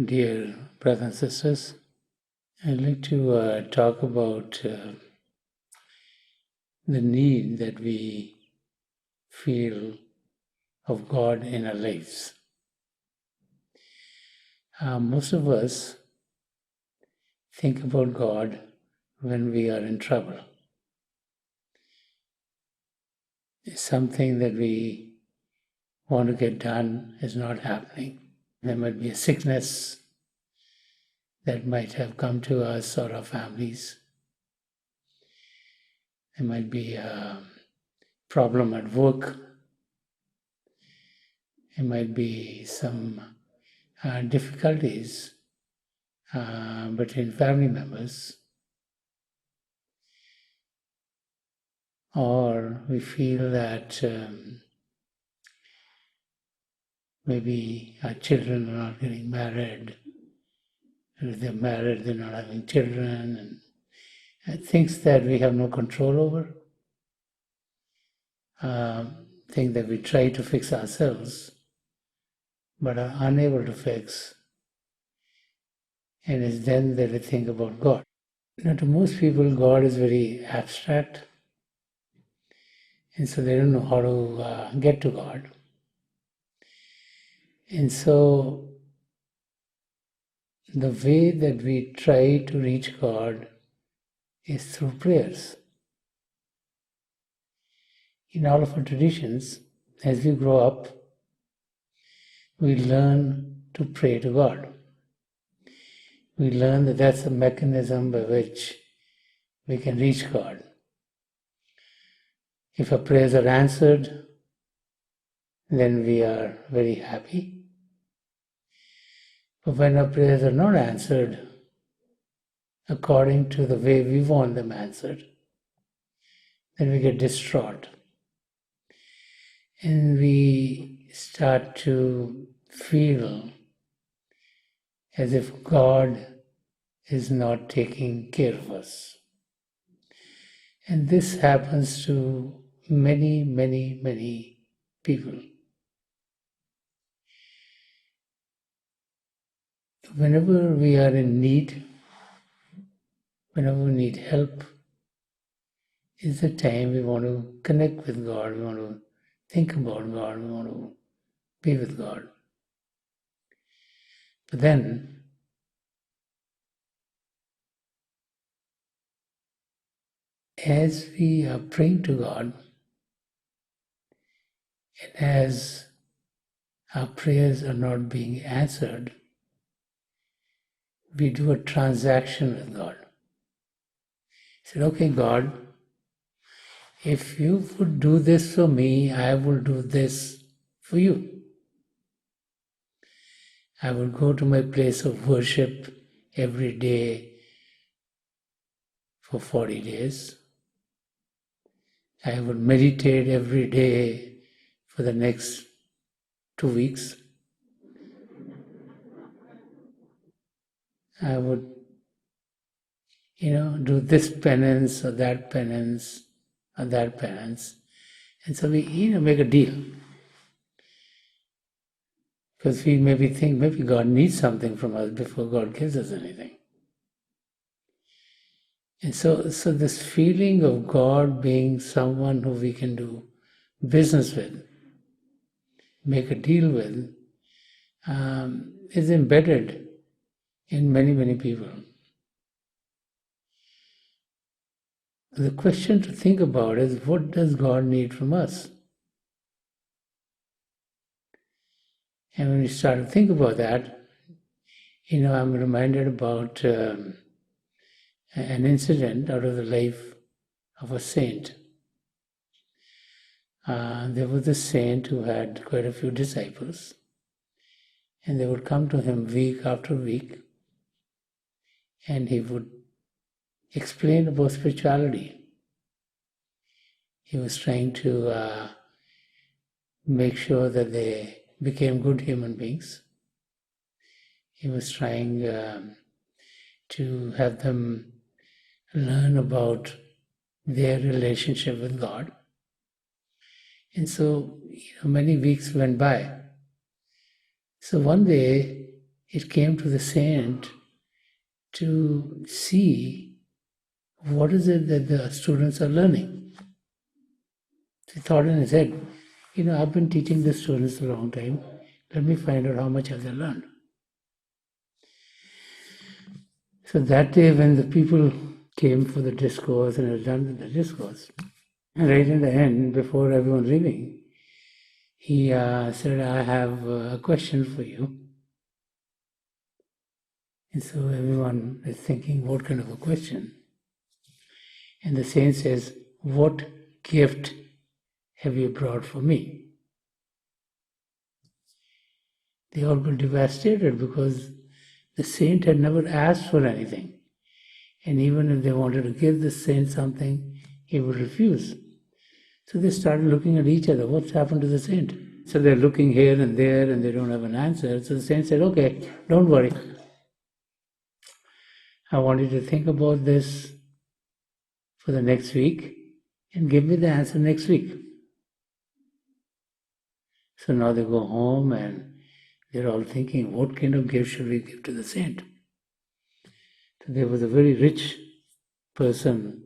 Dear brothers and sisters, I'd like to talk about the need that we feel of God in our lives. Most of us think about God when we are in trouble. It's something that we want to get done is not happening. There might be a sickness that might have come to us or our families. There might be a problem at work. There might be some difficulties between family members, or we feel that maybe our children are not getting married, and if they're married, they're not having children, and things that we have no control over, things that we try to fix ourselves but are unable to fix. And it's then that we think about God. Now, to most people, God is very abstract, and so they don't know how to get to God. And so the way that we try to reach God is through prayers. In all of our traditions, as we grow up, we learn to pray to God. We learn that that's a mechanism by which we can reach God. If our prayers are answered, then we are very happy. But when our prayers are not answered according to the way we want them answered, then we get distraught. And we start to feel as if God is not taking care of us. And this happens to many, many, many people. Whenever we are in need, whenever we need help, is the time we want to connect with God, we want to think about God, we want to be with God. But then, as we are praying to God, and as our prayers are not being answered, we do a transaction with God. Said, okay, God, if you would do this for me, I will do this for you. I will go to my place of worship every day for 40 days. I would meditate every day for the next 2 weeks. I would, do this penance or that penance or that penance. And so we, make a deal. Because we maybe think maybe God needs something from us before God gives us anything. And so this feeling of God being someone who we can do business with, make a deal with, is embedded in many, many people. The question to think about is, what does God need from us? And when you start to think about that, I'm reminded about an incident out of the life of a saint. There was a saint who had quite a few disciples, and they would come to him week after week, and he would explain about spirituality. He was trying to make sure that they became good human beings. He was trying to have them learn about their relationship with God. And so, many weeks went by. So one day, it came to the saint to see what is it that the students are learning. He thought in his head, I've been teaching the students a long time. Let me find out how much have they learned. So that day when the people came for the discourse and had done the discourse, right in the end, before everyone leaving, he said, I have a question for you. And so everyone is thinking, what kind of a question? And the saint says, what gift have you brought for me? They all got devastated because the saint had never asked for anything. And even if they wanted to give the saint something, he would refuse. So they started looking at each other. What's happened to the saint? So they're looking here and there and they don't have an answer. So the saint said, okay, don't worry. I want you to think about this for the next week and give me the answer next week. So now they go home and they're all thinking, what kind of gift should we give to the saint? So there was a very rich person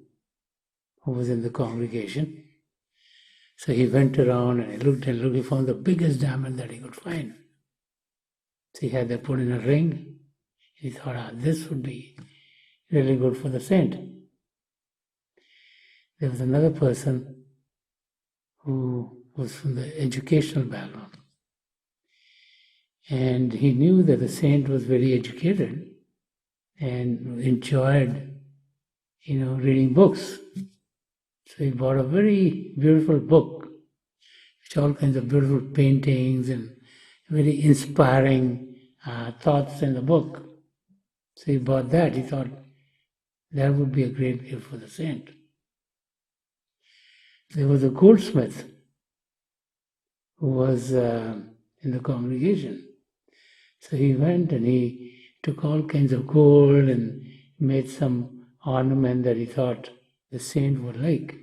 who was in the congregation. So he went around and he looked and looked. He found the biggest diamond that he could find. So he had that put in a ring. He thought, this would be really good for the saint. There was another person who was from the educational background. And he knew that the saint was very educated and enjoyed, reading books. So he bought a very beautiful book, which all kinds of beautiful paintings and very inspiring thoughts in the book. So he bought that. He thought that would be a great gift for the saint. There was a goldsmith who was in the congregation. So he went and he took all kinds of gold and made some ornament that he thought the saint would like.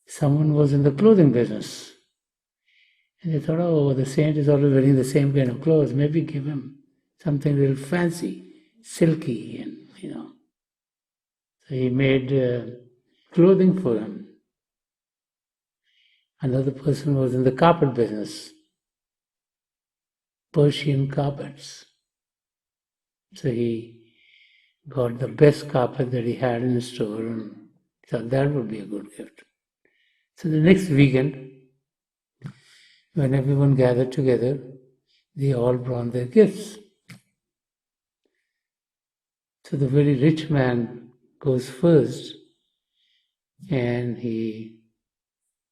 Someone was in the clothing business. And they thought, the saint is always wearing the same kind of clothes. Maybe give him something real fancy, silky, and So he made clothing for him. Another person was in the carpet business, Persian carpets. So he got the best carpet that he had in the store and thought that would be a good gift. So the next weekend, when everyone gathered together, they all brought their gifts. So the very rich man goes first and he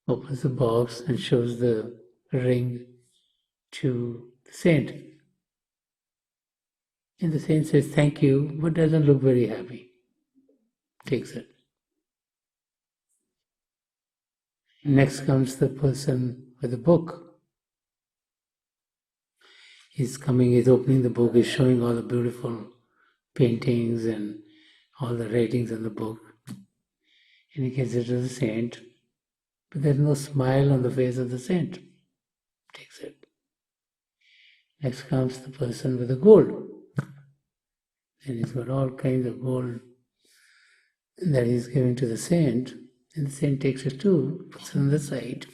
opens the box and shows the ring to the saint. And the saint says, thank you, but doesn't look very happy. Takes it. Next comes the person with the book. He's coming, he's opening the book, he's showing all the beautiful paintings and all the writings in the book. And he gives it to the saint, but there's no smile on the face of the saint. Takes it. Next comes the person with the gold. And he's got all kinds of gold that he's giving to the saint. And the saint takes it too, puts it on the side.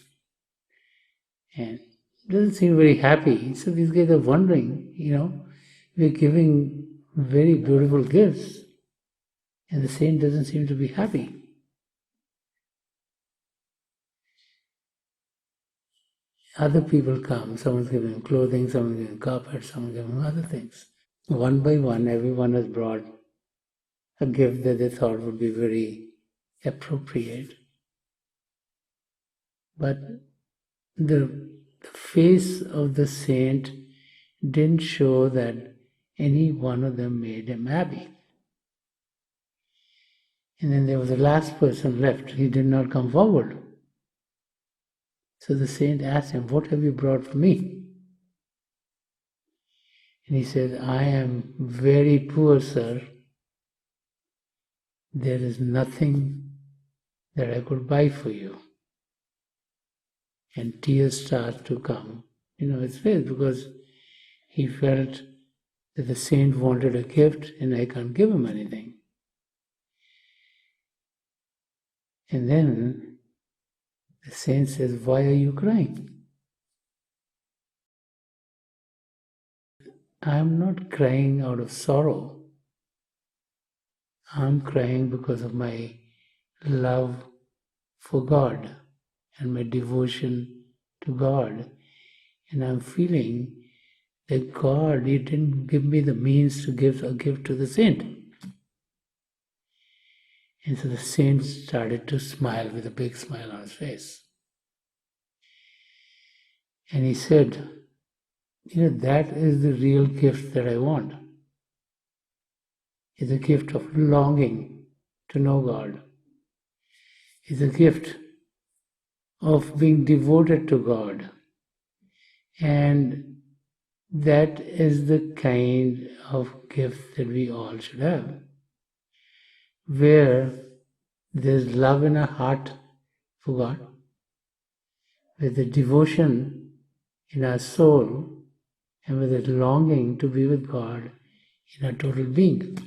And doesn't seem very happy. So these guys are wondering, we're giving very beautiful gifts. And the saint doesn't seem to be happy. Other people come, someone's giving him clothing, someone's giving carpet, someone's giving him other things. One by one, everyone has brought a gift that they thought would be very appropriate. But the face of the saint didn't show that any one of them made him happy. And then there was the last person left. He did not come forward. So the saint asked him, what have you brought for me? And he said, I am very poor, sir. There is nothing that I could buy for you. And tears start to come, his face, because he felt that the saint wanted a gift and I can't give him anything. And then the saint says, "Why are you crying?" I'm not crying out of sorrow. I'm crying because of my love for God and my devotion to God. And I'm feeling that God, He didn't give me the means to give a gift to the saint. And so the saint started to smile with a big smile on his face. And he said, that is the real gift that I want. It's a gift of longing to know God. It's a gift of being devoted to God. And that is the kind of gift that we all should have, where there's love in our heart for God, with the devotion in our soul, and with a longing to be with God in our total being.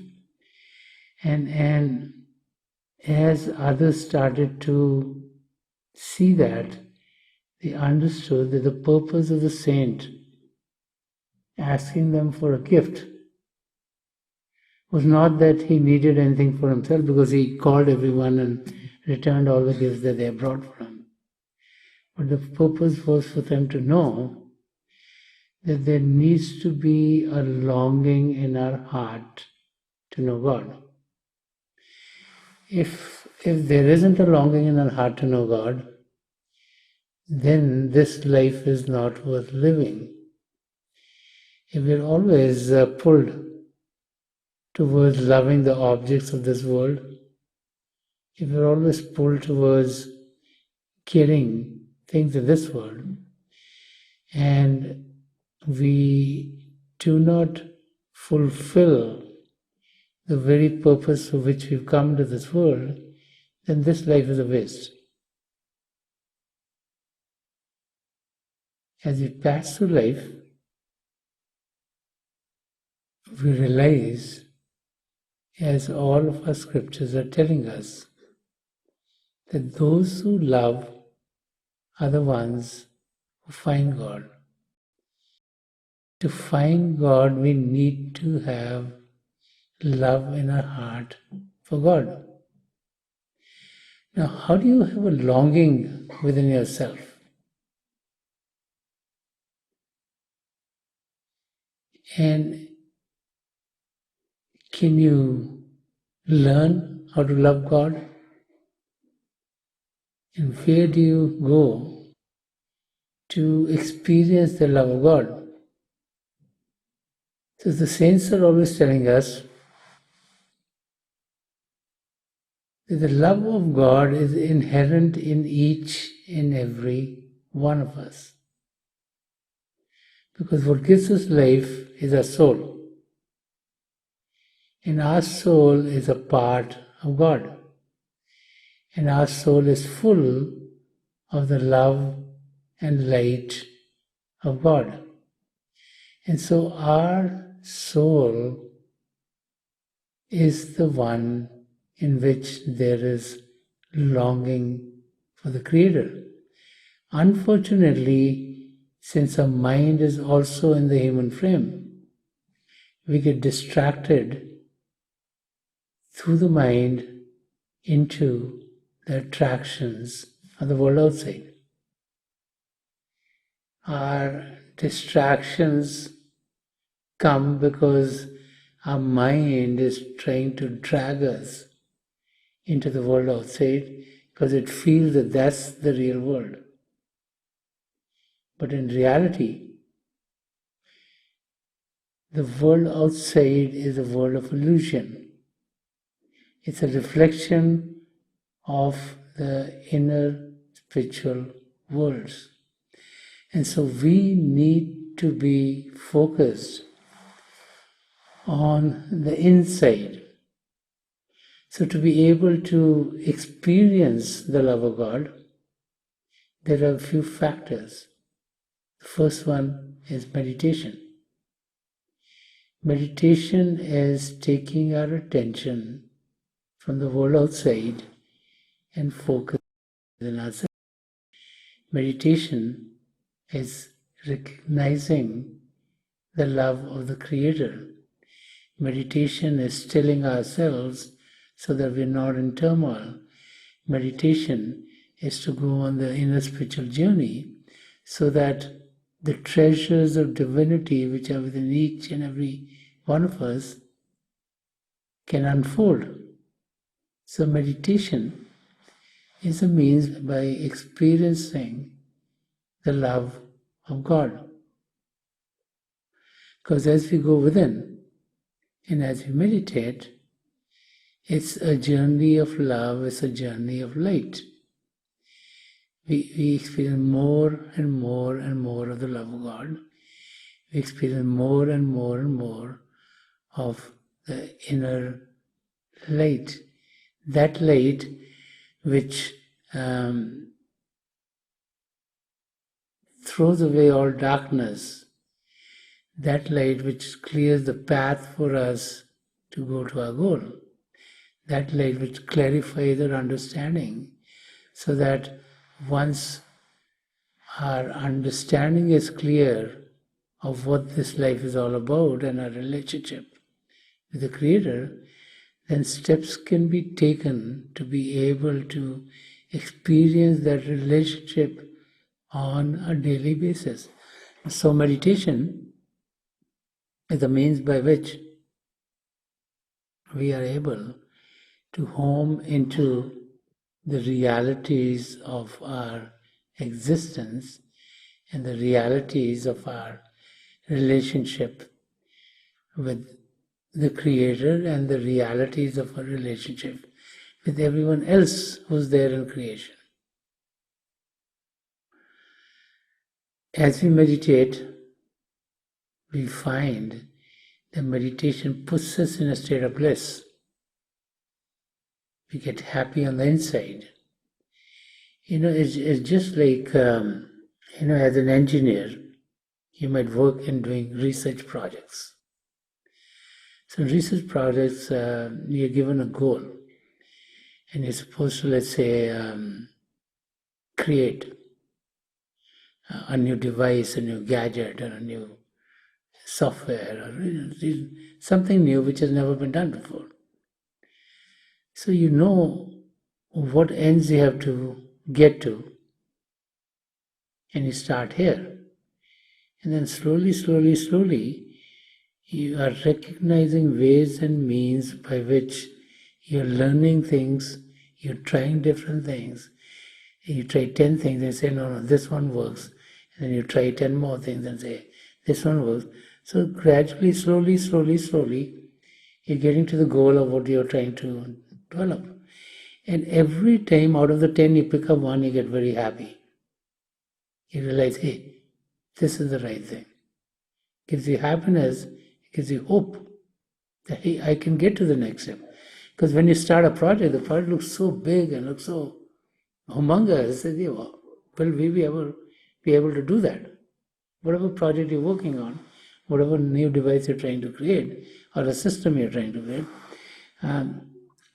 And as others started to see that, they understood that the purpose of the saint asking them for a gift was not that he needed anything for himself, because he called everyone and returned all the gifts that they brought for him. But the purpose was for them to know that there needs to be a longing in our heart to know God. If there isn't a longing in our heart to know God, then this life is not worth living. If we're always pulled towards loving the objects of this world, if we're always pulled towards getting things in this world, and we do not fulfill the very purpose for which we've come to this world, then this life is a waste. As we pass through life, we realize, as all of our scriptures are telling us, that those who love are the ones who find God. To find God, we need to have love in our heart for God. Now, how do you have a longing within yourself? And can you learn how to love God? And where do you go to experience the love of God? So the saints are always telling us that the love of God is inherent in each and every one of us. Because what gives us life is our soul. And our soul is a part of God. And our soul is full of the love and light of God. And so our soul is the one in which there is longing for the Creator. Unfortunately, since our mind is also in the human frame, we get distracted through the mind into the attractions of the world outside. Our distractions come because our mind is trying to drag us into the world outside because it feels that that's the real world. But in reality, the world outside is a world of illusion. It's a reflection of the inner spiritual worlds. And so we need to be focused on the inside. So to be able to experience the love of God, there are a few factors. The first one is meditation. Meditation is taking our attention from the world outside and focus on ourselves. Meditation is recognizing the love of the Creator. Meditation is stilling ourselves so that we're not in turmoil. Meditation is to go on the inner spiritual journey so that the treasures of divinity which are within each and every one of us can unfold. So meditation is a means by experiencing the love of God. Because as we go within and as we meditate, it's a journey of love, it's a journey of light. We experience more and more and more of the love of God. We experience more and more and more of the inner light. That light which throws away all darkness. That light which clears the path for us to go to our goal. That light which clarifies our understanding so that once our understanding is clear of what this life is all about and our relationship with the Creator, then steps can be taken to be able to experience that relationship on a daily basis. So meditation is the means by which we are able to home into the realities of our existence and the realities of our relationship with the Creator and the realities of our relationship with everyone else who's there in creation. As we meditate, we find that meditation puts us in a state of bliss. We get happy on the inside. It's just like, as an engineer, you might work in doing research projects. So in research projects, you're given a goal, and you're supposed to, let's say, create a new device, a new gadget, or a new software, or something new which has never been done before. So you know what ends you have to get to, and you start here. And then slowly, you are recognizing ways and means by which you're learning things, you're trying different things. You try 10 things and say, no, this one works. And then you try 10 more things and say, this one works. So gradually, slowly, you're getting to the goal of what you're trying to develop. And every time out of the 10 you pick up one, you get very happy. You realize, hey, this is the right thing. It gives you happiness, it gives you hope that, hey, I can get to the next step. Because when you start a project, the project looks so big and looks so humongous. Will we be able to do that? Whatever project you're working on, whatever new device you're trying to create, or a system you're trying to create,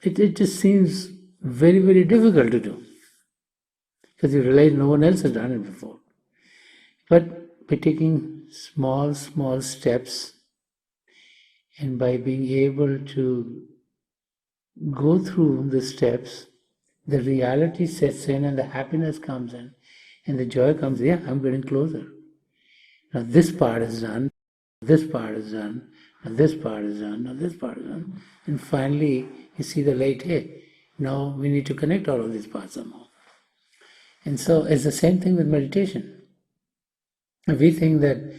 it just seems very, very difficult to do. Because you realize no one else has done it before. But by taking small steps, and by being able to go through the steps, the reality sets in and the happiness comes in and the joy comes, yeah, I'm getting closer. Now this part is done, this part is done, now this part is done, now this part is done. And finally you see the light, hey, now we need to connect all of these parts somehow. And so it's the same thing with meditation. We think that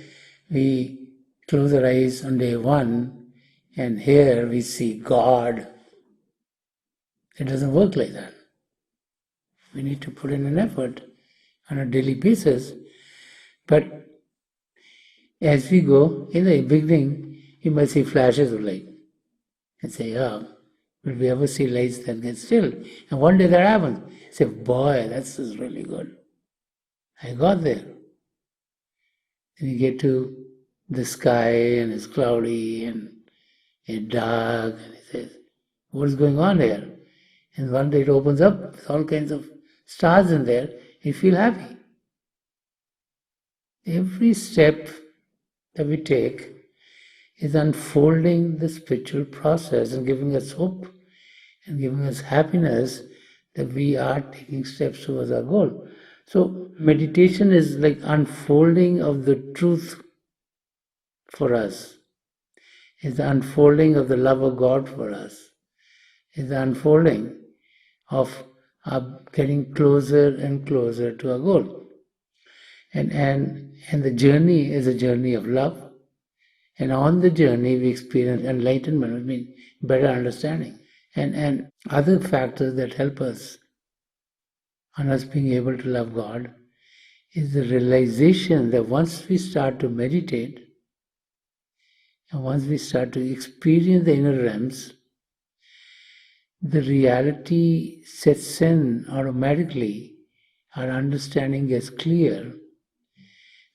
we close our eyes on day one and here we see God. It doesn't work like that. We need to put in an effort on a daily basis. But as we go, in the beginning, you might see flashes of light and say, oh, will we ever see lights that get still? And one day that happens. Say, boy, that's just really good. I got there. And you get to the sky and it's cloudy and it's dark, and he says, what's going on here? And one day it opens up with all kinds of stars in there, you feel happy. Every step that we take is unfolding the spiritual process and giving us hope and giving us happiness that we are taking steps towards our goal. So meditation is like unfolding of the truth for us. It's the unfolding of the love of God for us. It's the unfolding of our getting closer and closer to our goal. And the journey is a journey of love. And on the journey we experience enlightenment, which means better understanding. And other factors that help us on us being able to love God is the realization that once we start to meditate and once we start to experience the inner realms, the reality sets in automatically. Our understanding gets clear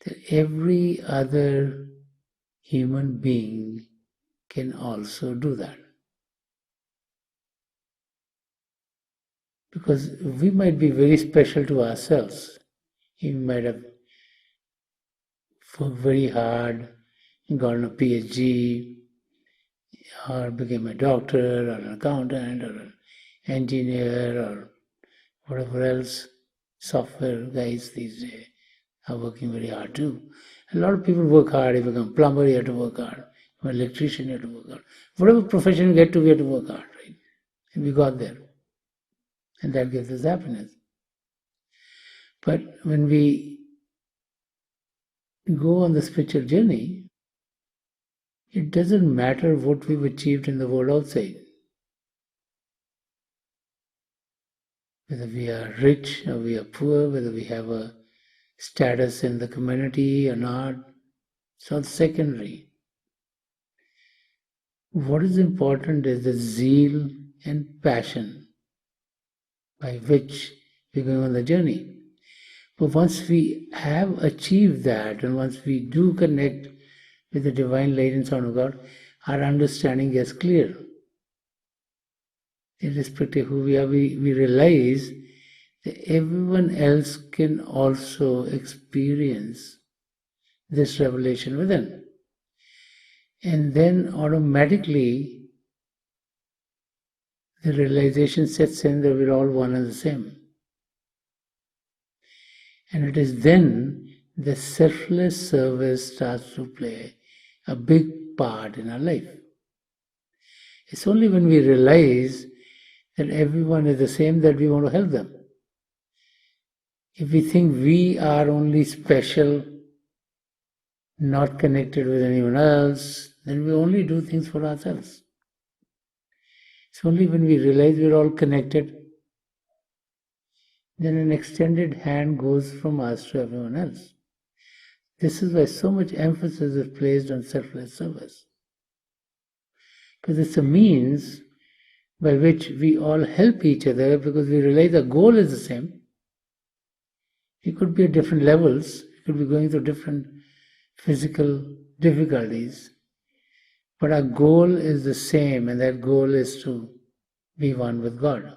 that every other human being can also do that. Because we might be very special to ourselves. We might have worked very hard, gotten a PhD, or became a doctor, or an accountant, or an engineer, or whatever else. Software guys these days are working very hard too. A lot of people work hard. You become plumber, you have to work hard. Become electrician, you have to work hard. Whatever profession you get to, we have to work hard, right? And we got there. And that gives us happiness. But when we go on the spiritual journey, it doesn't matter what we've achieved in the world outside. Whether we are rich or we are poor, whether we have a status in the community or not, it's all secondary. What is important is the zeal and passion by which we're going on the journey. But once we have achieved that, and once we do connect with the divine light and sound of God, our understanding gets clear. Irrespective of who we are, we realize that everyone else can also experience this revelation within. And then automatically the realization sets in that we're all one and the same. And it is then the selfless service starts to play a big part in our life. It's only when we realize that everyone is the same that we want to help them. If we think we are only special, not connected with anyone else, then we only do things for ourselves. It's only when we realize we're all connected, then an extended hand goes from us to everyone else. This is why so much emphasis is placed on selfless service. Because it's a means by which we all help each other, because we realize the goal is the same. It could be at different levels, it could be going through different physical difficulties, but our goal is the same, and that goal is to be one with God.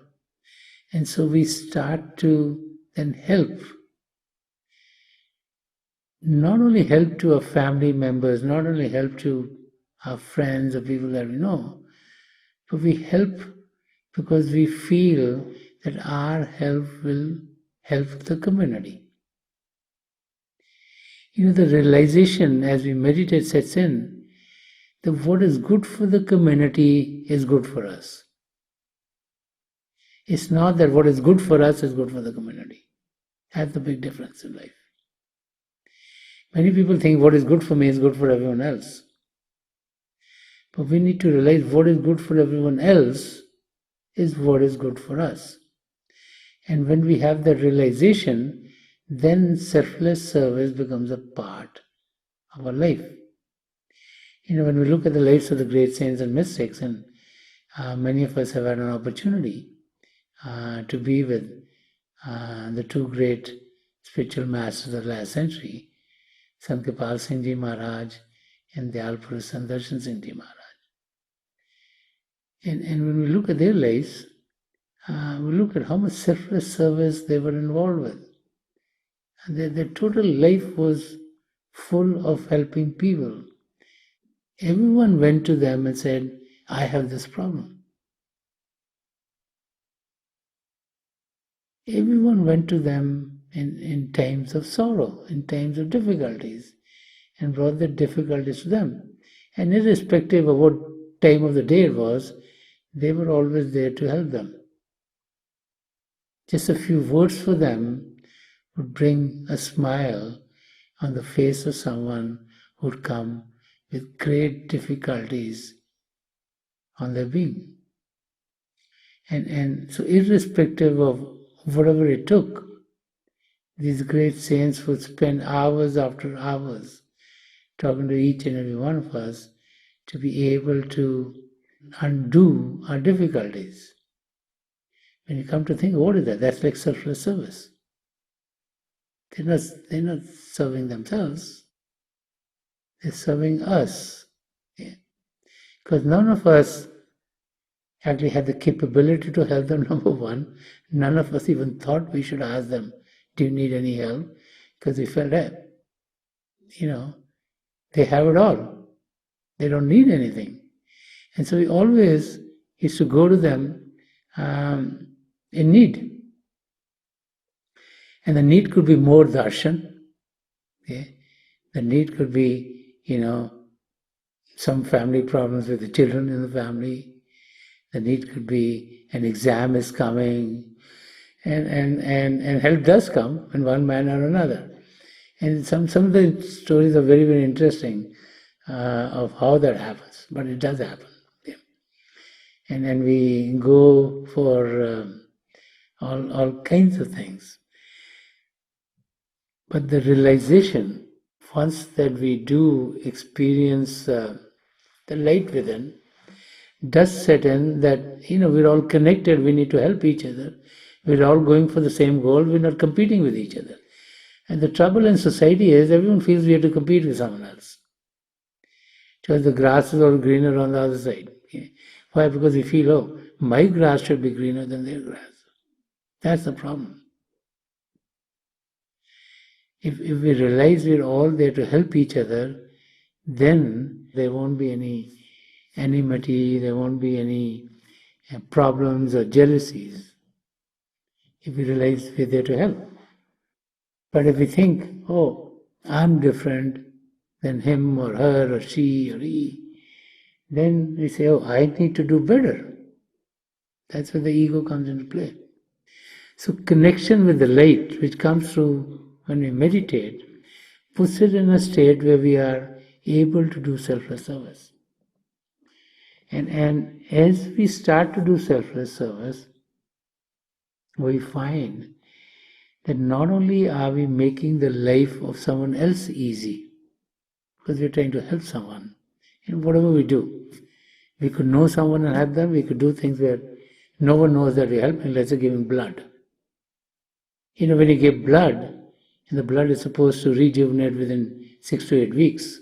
And so we start to then help. Not only help to our family members, not only help to our friends or people that we know, but we help because we feel that our help will help the community. The realization as we meditate sets in that what is good for the community is good for us. It's not that what is good for us is good for the community. That's the big difference in life. Many people think what is good for me is good for everyone else. But we need to realize what is good for everyone else is what is good for us. And when we have that realization, then selfless service becomes a part of our life. When we look at the lives of the great saints and mystics, and many of us have had an opportunity to be with the two great spiritual masters of the last century, Sant Rajinder Singh Maharaj and the Alpura Sant Rajinder Singh Maharaj. And when we look at their lives, we look at how much selfless service they were involved with. And their total life was full of helping people. Everyone went to them and said, I have this problem. Everyone went to them in times of sorrow, in times of difficulties, and brought the difficulties to them. And irrespective of what time of the day it was, they were always there to help them. Just a few words for them would bring a smile on the face of someone who would come with great difficulties on their being. And so irrespective of whatever it took, these great saints would spend hours after hours talking to each and every one of us to be able to undo our difficulties. When you come to think, what is that? That's like selfless service. They're not serving themselves. They're serving us. Yeah. Because none of us actually had the capability to help them, number one. None of us even thought we should ask them, do you need any help? Because we felt that, they have it all. They don't need anything. And so we always used to go to them in need. And the need could be more darshan. Okay? The need could be, some family problems with the children in the family. The need could be an exam is coming. And help does come in one manner or another. And some of the stories are very, very interesting of how that happens. But it does happen. Yeah. And then we go for all kinds of things. But the realization, once that we do experience the light within, does set in that, we're all connected, we need to help each other. We're all going for the same goal, we're not competing with each other. And the trouble in society is everyone feels we have to compete with someone else. Because the grass is all greener on the other side. Okay? Why? Because we feel, my grass should be greener than their grass. That's the problem. If we realize we're all there to help each other, then there won't be any enmity, there won't be any problems or jealousies. If we realize we're there to help. But if we think, I'm different than him or her or she or he, then we say, I need to do better. That's where the ego comes into play. So connection with the light, which comes through when we meditate, puts it in a state where we are able to do selfless service. And as we start to do selfless service, we find that not only are we making the life of someone else easy, because we're trying to help someone in whatever we do. We could know someone and help them, we could do things where no one knows that we're helping, let's say giving blood. When you give blood, and the blood is supposed to rejuvenate within 6 to 8 weeks,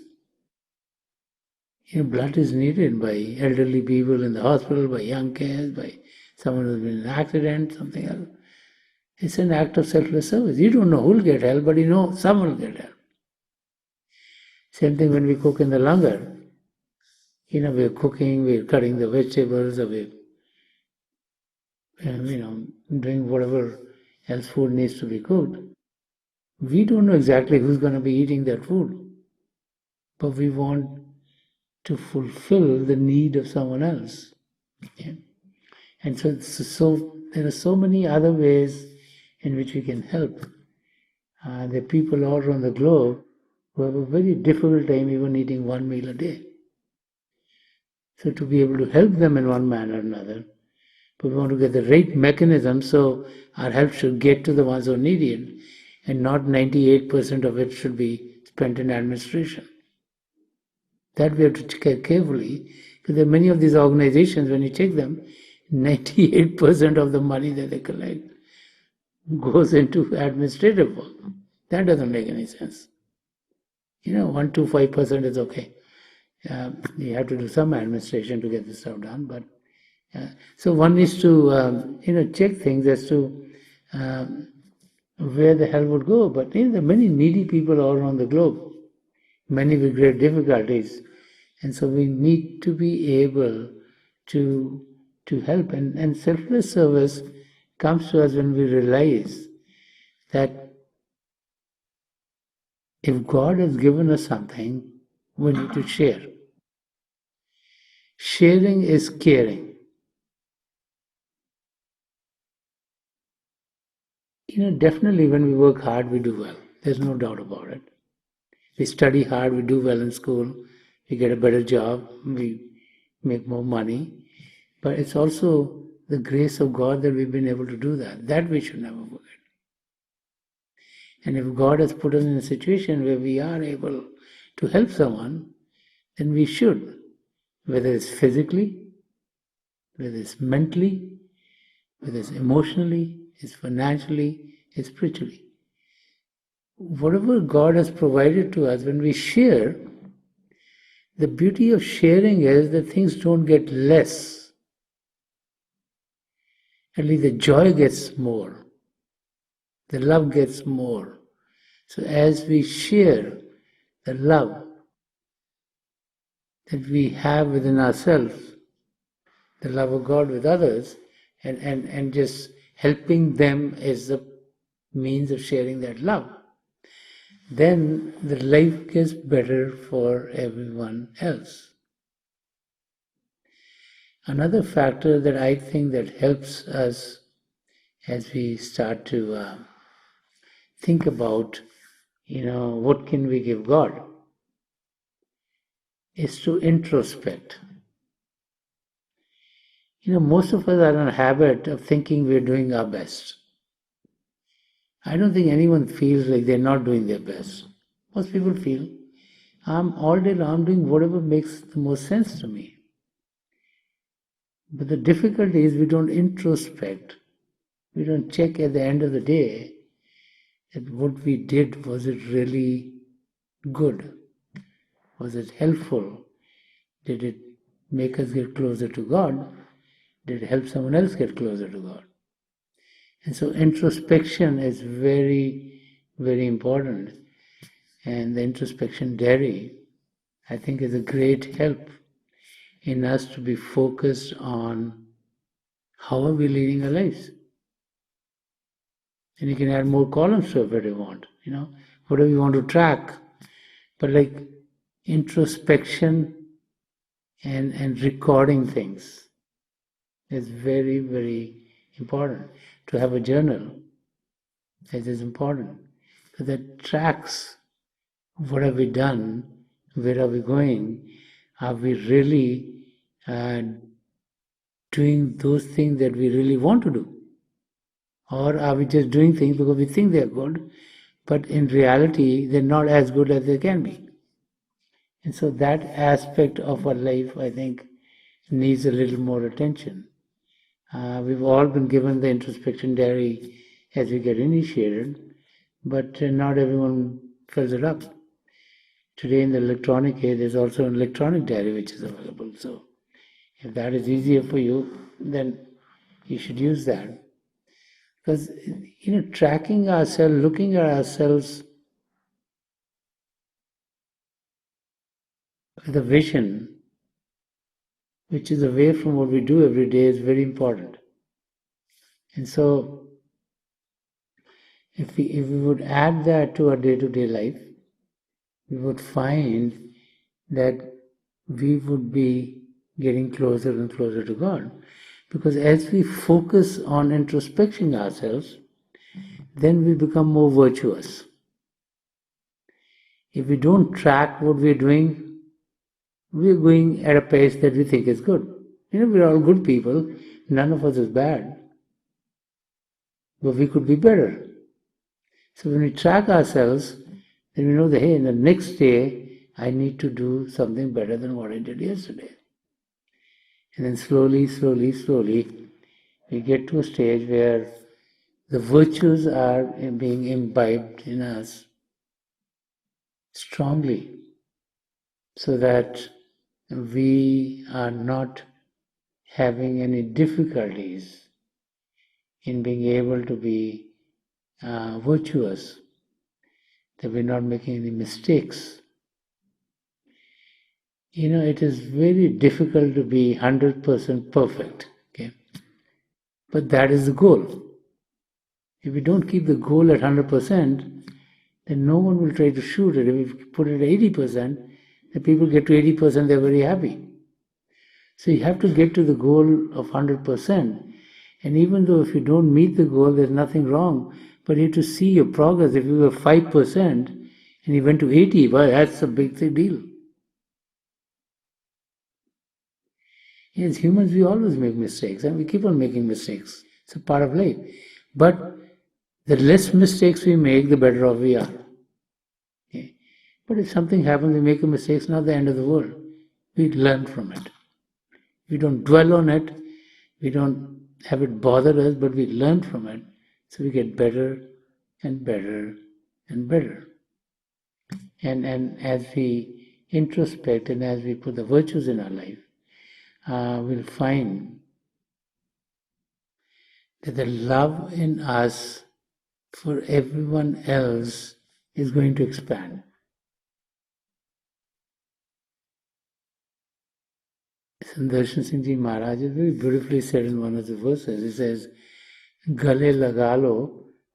blood is needed by elderly people in the hospital, by young kids, by someone who's been in an accident, something else. It's an act of selfless service. You don't know who will get help, but someone will get help. Same thing when we cook in the langar. We're cooking, we're cutting the vegetables, or we're doing whatever else food needs to be cooked. We don't know exactly who's going to be eating that food, but we want to fulfill the need of someone else. Yeah? And so there are so many other ways in which we can help. There are people all around the globe who have a very difficult time even eating one meal a day. So to be able to help them in one manner or another, but we want to get the right mechanism so our help should get to the ones who need it, and not 98% of it should be spent in administration. That we have to check carefully, because there are many of these organizations, when you check them, 98% of the money that they collect goes into administrative work. That doesn't make any sense. 1 to 5% is okay. You have to do some administration to get this stuff done, but so one needs to check things as to where the hell would go. But there are many needy people all around the globe, many with great difficulties, and so we need to be able to help. And selfless service comes to us when we realize that if God has given us something, we need to share. Sharing is caring. Definitely when we work hard, we do well. There's no doubt about it. We study hard, we do well in school, we get a better job, we make more money. But it's also the grace of God that we've been able to do that. That we should never forget. And if God has put us in a situation where we are able to help someone, then we should, whether it's physically, whether it's mentally, whether it's emotionally, it's financially, it's spiritually. Whatever God has provided to us, when we share, the beauty of sharing is that things don't get less. At least the joy gets more. The love gets more. So as we share the love that we have within ourselves, the love of God with others, and just helping them is the means of sharing that love, then the life gets better for everyone else. Another factor that I think that helps us as we start to think about, what can we give God, is to introspect. Most of us are in a habit of thinking we're doing our best. I don't think anyone feels like they're not doing their best. Most people feel, all day long doing whatever makes the most sense to me. But the difficulty is we don't introspect. We don't check at the end of the day that what we did, was it really good? Was it helpful? Did it make us get closer to God? Did it help someone else get closer to God? And so introspection is very, very important. And the introspection diary, I think, is a great help in us to be focused on how are we leading our lives. And you can add more columns to it if you want, whatever you want to track. But like introspection and recording things is very, very important. To have a journal, it is important. So that tracks what have we done, where are we going, are we really doing those things that we really want to do? Or are we just doing things because we think they're good, but in reality they're not as good as they can be? And so that aspect of our life, I think, needs a little more attention. We've all been given the introspection diary as we get initiated, but not everyone fills it up. Today in the electronic age, there's also an electronic diary which is available. So if that is easier for you, then you should use that. Because, tracking ourselves, looking at ourselves with a vision, which is away from what we do every day, is very important. And so, if we would add that to our day-to-day life, we would find that we would be getting closer and closer to God. Because as we focus on introspection ourselves, then we become more virtuous. If we don't track what we're doing, we're going at a pace that we think is good. We're all good people, none of us is bad. But we could be better. So when we track ourselves, then we know that, hey, in the next day, I need to do something better than what I did yesterday. And then slowly, we get to a stage where the virtues are being imbibed in us strongly, so that we are not having any difficulties in being able to be virtuous, that we're not making any mistakes. It is very difficult to be 100% perfect, okay? But that is the goal. If we don't keep the goal at 100%, then no one will try to shoot it. If we put it at 80%, the people get to 80%, they're very happy. So you have to get to the goal of 100%. And even though if you don't meet the goal, there's nothing wrong. But you have to see your progress. If you were 5% and you went to 80, well, that's a big deal. As humans, we always make mistakes and we keep on making mistakes. It's a part of life. But the less mistakes we make, the better off we are. Okay? But if something happens, we make a mistake, it's not the end of the world. We learn from it. We don't dwell on it. We don't have it bother us, but we learn from it. So we get better and better and better. And as we introspect and as we put the virtues in our life, we'll find that the love in us for everyone else is going to expand. Sant Rajinder Singh Ji Maharaj is very beautifully said in one of the verses. He says, गले लगा लो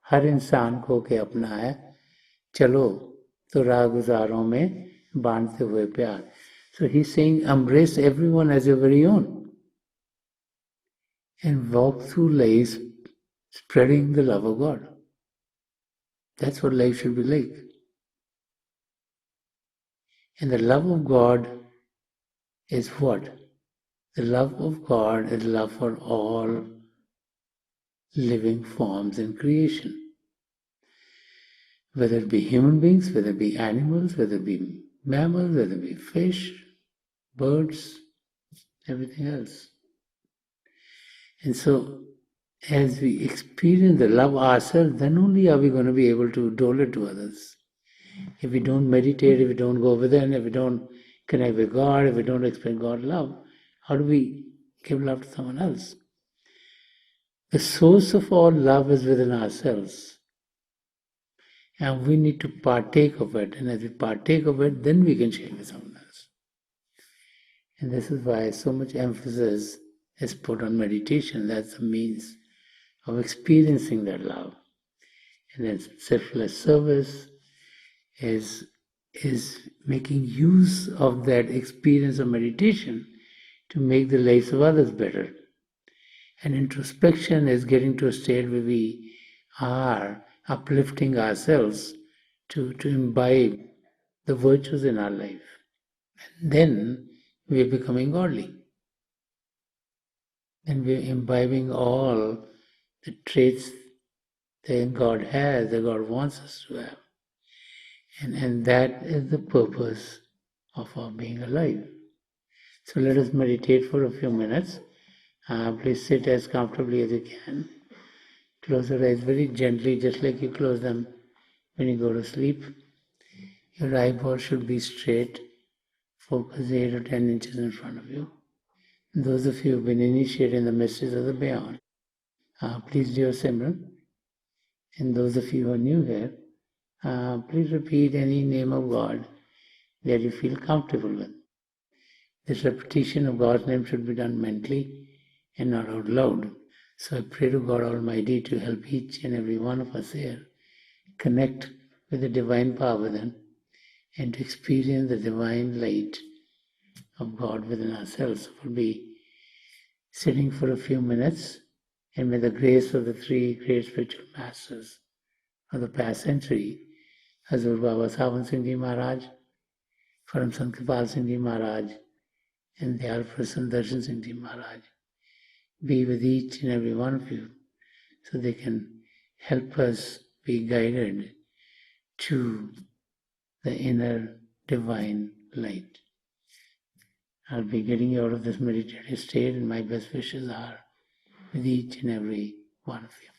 हर इंसान को के अपना है चलो तो राह गुजारों में बांटते हुए प्यार. So he's saying embrace everyone as your very own and walk through life spreading the love of God. That's what life should be like. And the love of God is what? The love of God is love for all living forms in creation. Whether it be human beings, whether it be animals, whether it be mammals, whether it be fish, birds, everything else. And so, as we experience the love ourselves, then only are we going to be able to dole it to others. If we don't meditate, if we don't go within, if we don't connect with God, if we don't experience God's love, how do we give love to someone else? The source of all love is within ourselves. And we need to partake of it. And as we partake of it, then we can share with someone else. And this is why so much emphasis is put on meditation. That's the means of experiencing that love. And then selfless service is making use of that experience of meditation to make the lives of others better. And introspection is getting to a state where we are uplifting ourselves to imbibe the virtues in our life. And then we are becoming godly. Then we are imbibing all the traits that God has, that God wants us to have. And that is the purpose of our being alive. So let us meditate for a few minutes. Please sit as comfortably as you can. Close your eyes very gently, just like you close them when you go to sleep. Your eyeballs should be straight, focus 8 or 10 inches in front of you. Those of you who have been initiated in the mysteries of the beyond, please do your Simran. And those of you who are new here, please repeat any name of God that you feel comfortable with. This repetition of God's name should be done mentally and not out loud. So I pray to God Almighty to help each and every one of us here connect with the divine power within and to experience the divine light of God within ourselves. We'll be sitting for a few minutes, and with the grace of the three great spiritual masters of the past century, Hazur Baba Sawan Singh Ji Maharaj, Param Sant Kripal Singh Ji Maharaj, and the Alpha Darshan Singh Ji Maharaj, be with each and every one of you so they can help us be guided to the inner divine light. I'll be getting you out of this meditative state, and my best wishes are with each and every one of you.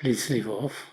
please leave off.